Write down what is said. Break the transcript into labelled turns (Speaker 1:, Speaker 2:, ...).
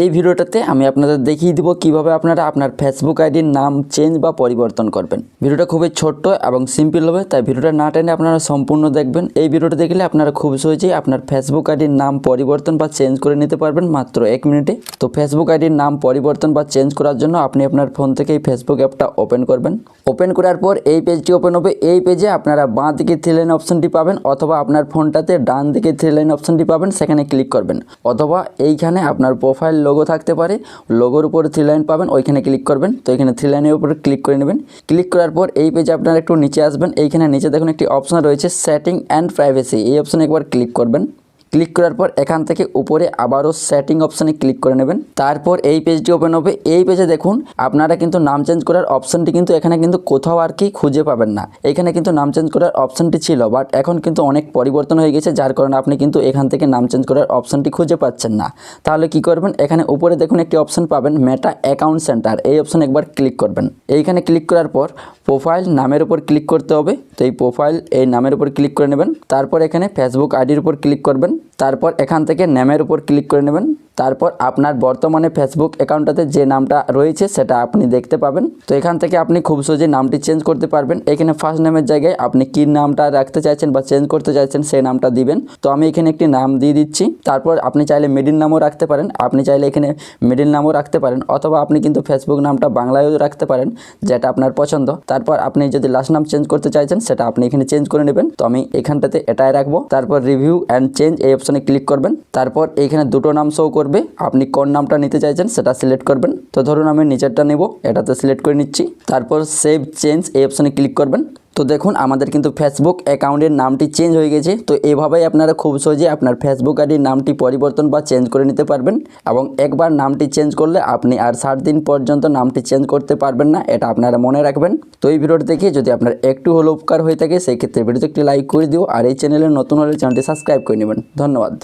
Speaker 1: এই ভিডিওটাতে আমি আপনাদের দেখিয়ে দিব কিভাবে আপনারা আপনার ফেসবুক আইডির নাম চেঞ্জ বা পরিবর্তন করবেন। ভিডিওটা খুবই ছোট্ট এবং সিম্পল হবে, তাই ভিডিওটা না টেনে আপনারা সম্পূর্ণ দেখবেন। এই ভিডিওটা দেখলে আপনারা খুব সহজেই আপনার ফেসবুক আইডির নাম পরিবর্তন বা চেঞ্জ করে নিতে পারবেন মাত্র 1 মিনিটে। তো ফেসবুক আইডির নাম পরিবর্তন বা চেঞ্জ করার জন্য আপনি আপনার ফোন থেকে এই ফেসবুক অ্যাপটা ওপেন করবেন। ওপেন করার পর এই পেজটি ওপেন হবে। এই পেজে আপনারা বাঁ দিকে 3 লাইন অপশনটি পাবেন, অথবা আপনার ফোনটাতে ডান দিকে 3 লাইন অপশনটি পাবেন, সেখানে ক্লিক করবেন। অথবা এইখানে আপনার প্রোফাইল লোগো থাকতে পারে, লোগোর উপরে 3 লাইন পাবেন, ওইখানে ক্লিক করবেন। তো এখানে 3 লাইনের উপরে ক্লিক করে নেবেন। ক্লিক করার পর এই পেজে আপনারা একটু নিচে আসবেন। এইখানে নিচে দেখুন একটি অপশন রয়েছে সেটিং অ্যান্ড প্রাইভেসি, এই অপশনে একবার ক্লিক করবেন। ক্লিক করার পর এখান থেকে উপরে আবারও সেটিং অপশানে ক্লিক করে নেবেন। তারপর এই পেজটি ওপেন হবে। এই পেজে দেখুন আপনারা কিন্তু নাম চেঞ্জ করার অপশানটি কিন্তু এখানে কিন্তু কোথাও আর কি খুঁজে পাবেন না। এখানে কিন্তু নাম চেঞ্জ করার অপশানটি ছিল, বাট এখন কিন্তু অনেক পরিবর্তন হয়ে গেছে, যার কারণে আপনি কিন্তু এখান থেকে নাম চেঞ্জ করার অপশানটি খুঁজে পাচ্ছেন না। তাহলে কি করবেন, এখানে উপরে দেখুন একটি অপশান পাবেন মেটা অ্যাকাউন্ট সেন্টার, এই অপশানে একবার ক্লিক করবেন। এইখানে ক্লিক করার পর প্রোফাইল নামের উপর ক্লিক করতে হবে। তো এই প্রোফাইল এই নামের উপর ক্লিক করে নেবেন। তারপর এখানে ফেসবুক আইডির উপর ক্লিক করবেন। তারপর এখান থেকে নেমের উপর ক্লিক করে নেবেন। তারপর আপনার বর্তমানে ফেসবুক অ্যাকাউন্টটাতে যে নামটা রয়েছে সেটা আপনি দেখতে পাবেন। তো এখান থেকে আপনি খুব সহজে নামটি চেঞ্জ করতে পারবেন। এখানে ফার্স্ট নেমের জায়গায় আপনি কী নামটা রাখতে চাইছেন বা চেঞ্জ করতে চাইছেন সেই নামটা দিবেন। তো আমি এখানে একটি নাম দিয়ে দিচ্ছি। তারপর আপনি চাইলে মিডিল নামও রাখতে পারেন, আপনি চাইলে এখানে মিডিল নামও রাখতে পারেন, অথবা আপনি কিন্তু ফেসবুক নামটা বাংলায়ও রাখতে পারেন, যেটা আপনার পছন্দ। তারপর আপনি যদি লাস্ট নাম চেঞ্জ করতে চাইছেন সেটা আপনি এখানে চেঞ্জ করে নেবেন। তো আমি এখানটাতে এটাই রাখবো। তারপর রিভিউ অ্যান্ড চেঞ্জ এই অপশনে ক্লিক করবেন। তারপর এইখানে দুটো নাম শো করবে, আপনি কোন নামটা নিতে চাইছেন সেটা সিলেক্ট করবেন। তো ধরুন আমি নিচেরটা নেব, এটাতে সিলেক্ট করে নিচ্ছি। তারপর সেভ চেঞ্জ এই অপশনে ক্লিক করবেন। তো দেখুন আমাদের কিন্তু ফেসবুক অ্যাকাউন্টের নামটি চেঞ্জ হয়ে গেছে। তো এভাবেই আপনারা খুব সহজে আপনার ফেসবুক আইডির নামটি পরিবর্তন বা চেঞ্জ করে নিতে পারবেন। এবং একবার নামটি চেঞ্জ করলে আপনি আর 7 দিন পর্যন্ত নামটি চেঞ্জ করতে পারবেন না, এটা আপনারা মনে রাখবেন। তো এই ভিডিওটি দেখে যদি আপনার একটু হলেও উপকার হয়ে থাকে সেই ক্ষেত্রে ভিডিওতে একটি লাইক করে দিও, আর এই চ্যানেলে নতুন হলে চ্যানেলটি সাবস্ক্রাইব করে নেবেন। ধন্যবাদ।